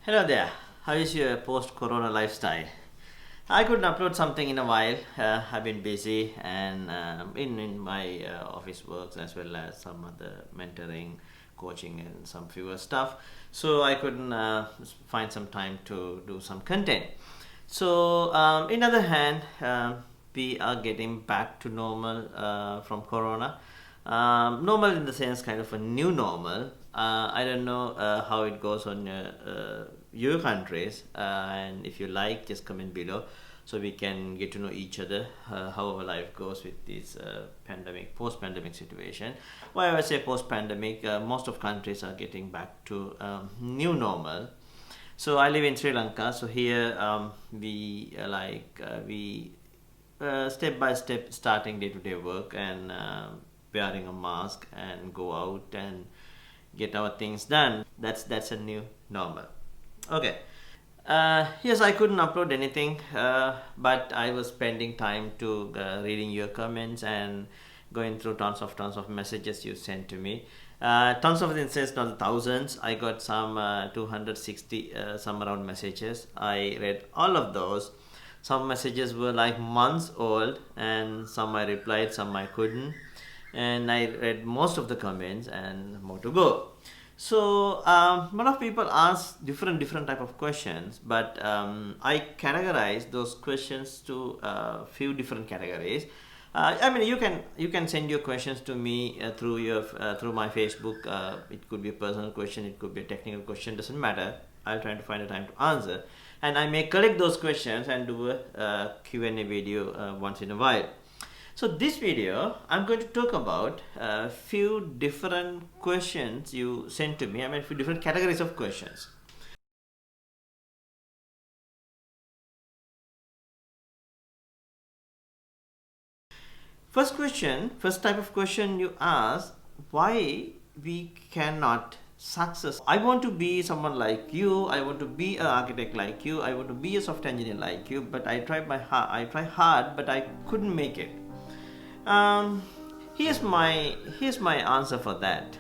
Hello there. How is your post-corona lifestyle? I couldn't upload something in a while. I've been busy and in my office works as well as some other mentoring, coaching, and some fewer stuff. So I couldn't find some time to do some content. So in other hand, we are getting back to normal from corona. Normal in the sense kind of a new normal. I don't know how it goes on your countries, and if you like, just comment below so we can get to know each other, how our life goes with this pandemic, post-pandemic situation. Why I say post-pandemic, most of countries are getting back to new normal. So I live in Sri Lanka. So here we step by step starting day-to-day work and wearing a mask and go out and get our things done. That's a new normal. Okay. Yes, I couldn't upload anything, but I was spending time to reading your comments and going through tons of messages you sent to me. Tons of instances, not thousands. I got some 260 some around messages. I read all of those. Some messages were like months old, and some I replied, some I couldn't. And I read most of the comments, and more to go. So a lot of people ask different type of questions, but I categorize those questions to a few different categories. I mean, you can send your questions to me through my Facebook. It could be a personal question, it could be a technical question, doesn't matter. I'll try to find a time to answer, and I may collect those questions and do a Q&A video once in a while. So this video, I'm going to talk about a few different questions you sent to me. I mean, a few different categories of questions. First type of question you ask, why we cannot success. I want to be someone like you. I want to be an architect like you. I want to be a software engineer like you. But I try hard, but I couldn't make it. Um, here's my answer for that.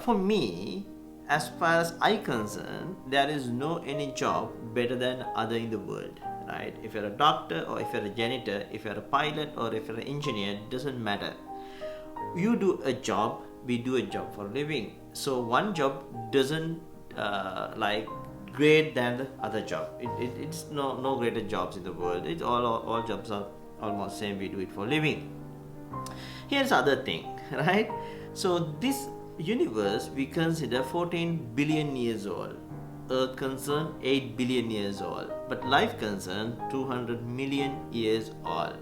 For me, as far as I concern, there is no any job better than other in the world, right? If you're a doctor or if you're a janitor, if you're a pilot or if you're an engineer, doesn't matter. You do a job, we do a job for a living. So one job doesn't like great than the other job. It's no greater jobs in the world. It's all jobs are almost same. We do it for living. Here's other thing, right? So this universe we consider 14 billion years old. Earth concerned 8 billion years old, but life concerned 200 million years old.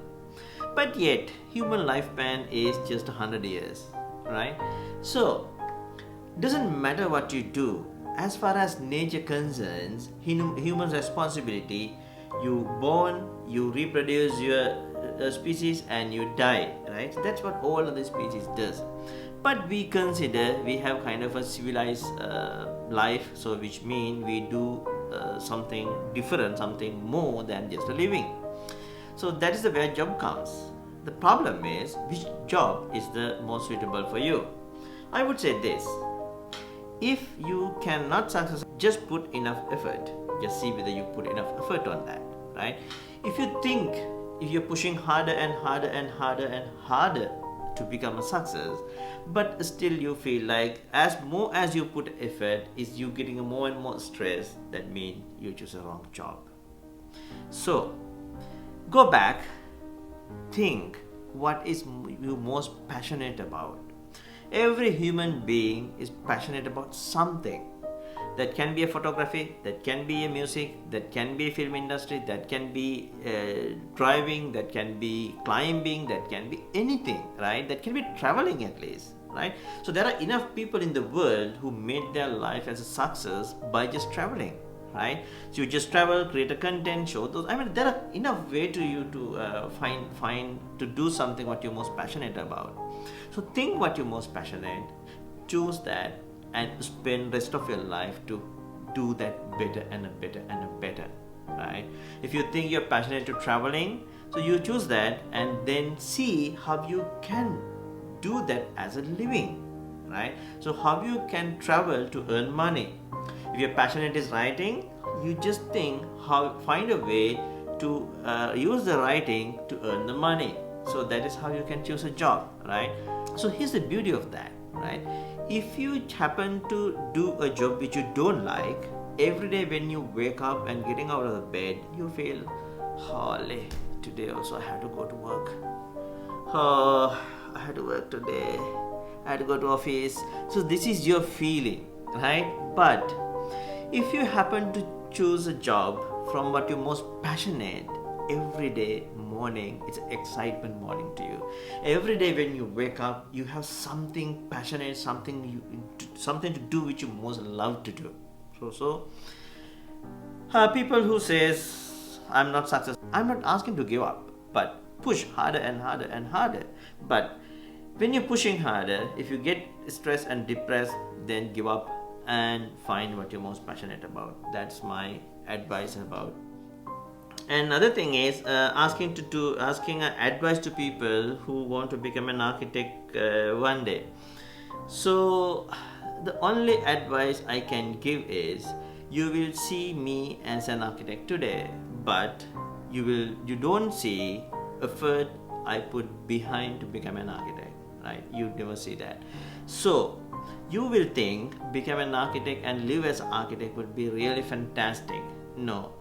But yet human lifespan is just 100 years, right? So doesn't matter what you do, as far as nature concerns, human responsibility. You born, you reproduce your species, and you die, right? That's what all of the species does. But we consider we have kind of a civilized life, so which means we do something different, something more than just a living. So that is the where job comes. The problem is which job is the most suitable for you. I would say this: if you cannot success, just put enough effort. Just see whether you put enough effort on that, right? If you think if you're pushing harder and harder and harder and harder to become a success, but still you feel like as more as you put effort is you getting more and more stress, that means you choose a wrong job. So go back, think what is you most passionate about. Every human being is passionate about something. That can be a photography, that can be a music, that can be a film industry, that can be driving, that can be climbing, that can be anything, right? That can be traveling at least, right? So there are enough people in the world who made their life as a success by just traveling, right? So you just travel, create a content, show those. I mean, there are enough way to you to find to do something what you're most passionate about. So think what you're most passionate, choose that, and spend rest of your life to do that better and better and better, right? If you think you're passionate to traveling, so you choose that and then see how you can do that as a living, right? So how you can travel to earn money. If you're passionate is writing, you just think how find a way to use the writing to earn the money. So that is how you can choose a job, right? So here's the beauty of that, right? If you happen to do a job which you don't like, every day when you wake up and getting out of the bed, you feel, holy, today also I have to go to work. Oh, I had to work today. I had to go to office. So this is your feeling, right? But if you happen to choose a job from what you're most passionate, every day morning it's an excitement morning to you. Every day when you wake up, you have something passionate, something to do which you most love to do. So people who says I'm not successful, I'm not asking to give up, but push harder and harder and harder. But when you're pushing harder, if you get stressed and depressed, then give up and find what you're most passionate about. That's my advice about. And another thing is asking advice to people who want to become an architect one day. So the only advice I can give is, you will see me as an architect today, but you don't see effort I put behind to become an architect, right? You never see that. So you will think become an architect and live as an architect would be really fantastic. No,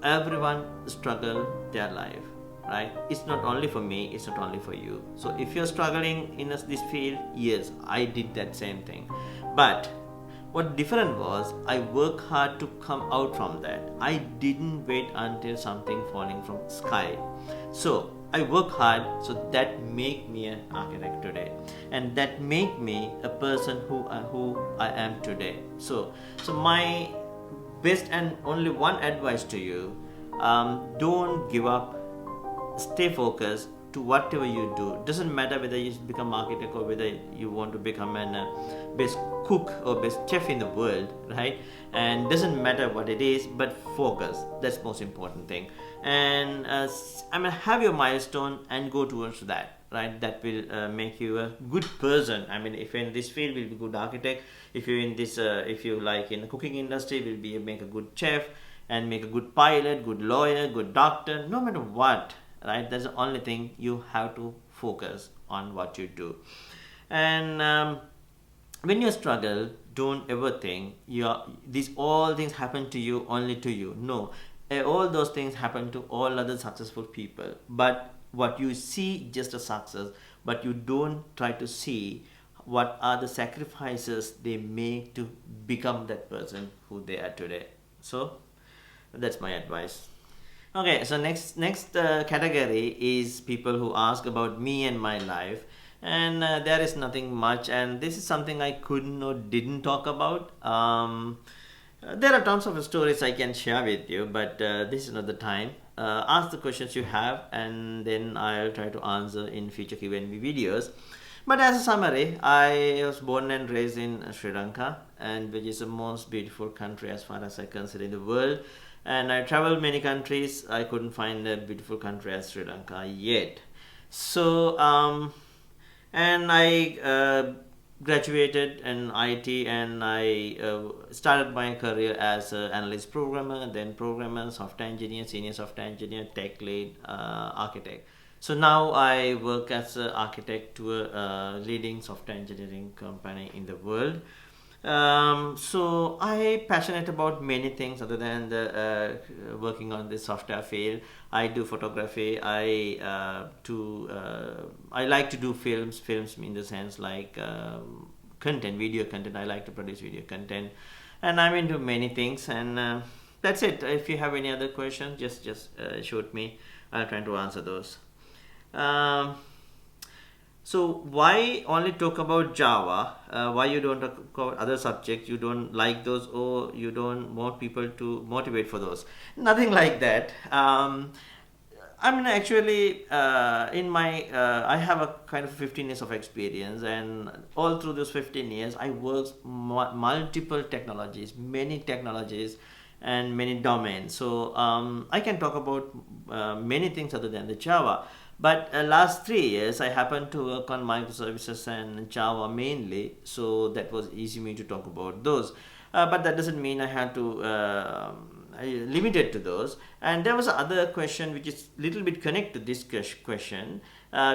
everyone struggle their life, right? It's not only for me, it's not only for you. So if you're struggling in this field, yes, I did that same thing. But what different was, I worked hard to come out from that. I didn't wait until something falling from sky. So I work hard, so that make me an architect today, and that make me a person who I am today. So my best and only one advice to you, don't give up, stay focused to whatever you do. Doesn't matter whether you become architect or whether you want to become an best cook or best chef in the world, right? And doesn't matter what it is, but focus. That's most important thing. And have your milestone and go towards that, right? That will make you a good person. I mean, if you're in this field, will be a good architect. If you're in this, if you like in the cooking industry, will be make a good chef and make a good pilot, good lawyer, good doctor. No matter what, right? That's the only thing. You have to focus on what you do. And when you struggle, don't ever think these all things happen to you only to you. No, all those things happen to all other successful people. But what you see just a success, but you don't try to see what are the sacrifices they make to become that person who they are today. So that's my advice. Okay, so next category is people who ask about me and my life, and there is nothing much, and this is something I couldn't or didn't talk about. There are tons of stories I can share with you, but this is not the time. Ask the questions you have, and then I'll try to answer in future Q&A videos. But as a summary, I was born and raised in Sri Lanka, and which is the most beautiful country as far as I consider in the world. And I traveled many countries. I couldn't find a beautiful country as Sri Lanka yet. So, and I graduated in IT, and I started my career as an analyst programmer, then programmer, software engineer, senior software engineer, tech lead, architect. So now I work as an architect to a leading software engineering company in the world. So I passionate about many things other than the working on the software field. I do photography. I like to do films in the sense like content, video content. I like to produce video content, and I'm into many things. And that's it. If you have any other questions, just shoot me. I'll try to answer those. So why only talk about Java? Why you don't talk about other subjects? You don't like those, or you don't want people to motivate for those? Nothing like that. I mean, actually, in my I have a kind of 15 years of experience, and all through those 15 years, I worked multiple technologies, many technologies, and many domains. So I can talk about many things other than the Java. But last 3 years, I happened to work on microservices and Java mainly, so that was easy me to talk about those. But that doesn't mean I had to limited to those. And there was another question which is little bit connected to this question,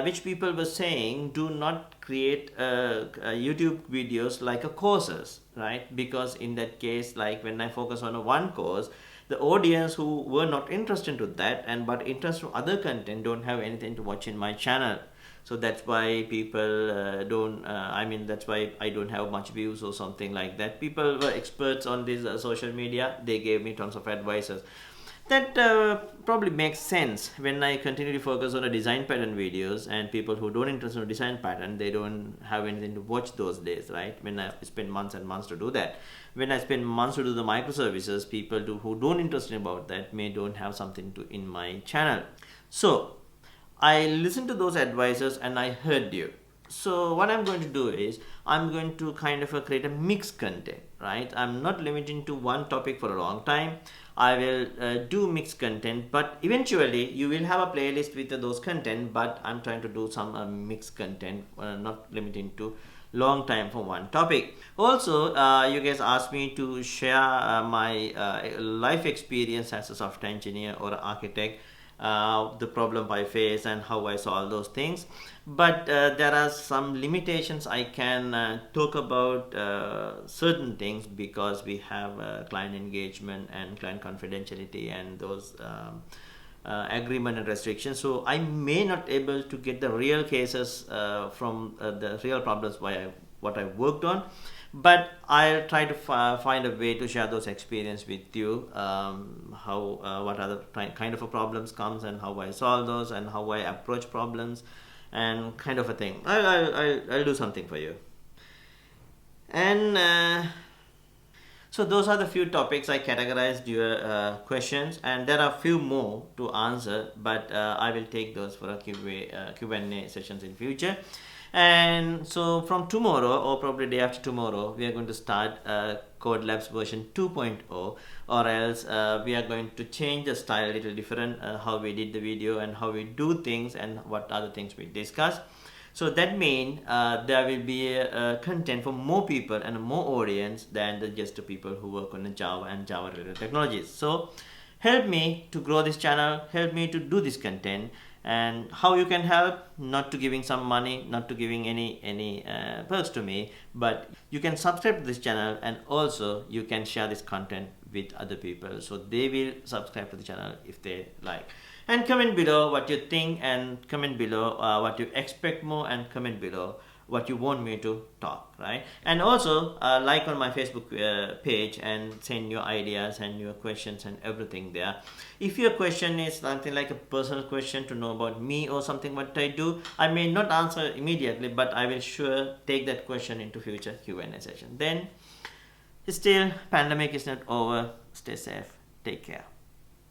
which people were saying, do not create YouTube videos like a courses, right? Because in that case, like when I focus on a one course, the audience who were not interested into that and but interested in other content don't have anything to watch in my channel. So that's why people don't I mean that's why I don't have much views or something like that. People were experts on this social media, they gave me tons of advices. That probably makes sense when I continue to focus on the design pattern videos, and people who don't interest in design pattern, they don't have anything to watch those days, right? When I spend months and months to do that. When I spend months to do the microservices, people who don't interested about that may don't have something to in my channel. So I listened to those advices and I heard you. So what I'm going to do is I'm going to kind of create a mixed content, right? I'm not limiting to one topic for a long time. I will do mixed content, but eventually you will have a playlist with those content, but I'm trying to do some mixed content, not limiting to long time for one topic. Also, you guys asked me to share my life experience as a software engineer or architect, the problem I face and how I solve those things. But there are some limitations. I can talk about certain things because we have client engagement and client confidentiality and those agreement and restrictions. So I may not able to get the real cases from the real problems what I worked on, but I'll try to find a way to share those experience with you, how what other kind of a problems comes and how I solve those and how I approach problems and kind of a thing. I'll do something for you. And so those are the few topics I categorized your questions, and there are few more to answer, but I will take those for a Q&A sessions in future. And so from tomorrow or probably day after tomorrow, we are going to start Code Labs version 2.0, or else we are going to change the style a little different, how we did the video and how we do things and what other things we discuss. So that means there will be content for more people and more audience than just the people who work on the Java and Java related technologies. So help me to grow this channel, help me to do this content. And how you can help, not to giving some money, not to giving any perks to me, but you can subscribe to this channel, and also you can share this content with other people so they will subscribe to the channel if they like. And comment below what you think, and comment below what you expect more, and comment below what you want me to talk, right? And also like on my Facebook page and send your ideas and your questions and everything there. If your question is something like a personal question to know about me or something what I do, I may not answer immediately, but I will sure take that question into future Q&A session. Then still, pandemic is not over. Stay safe, take care.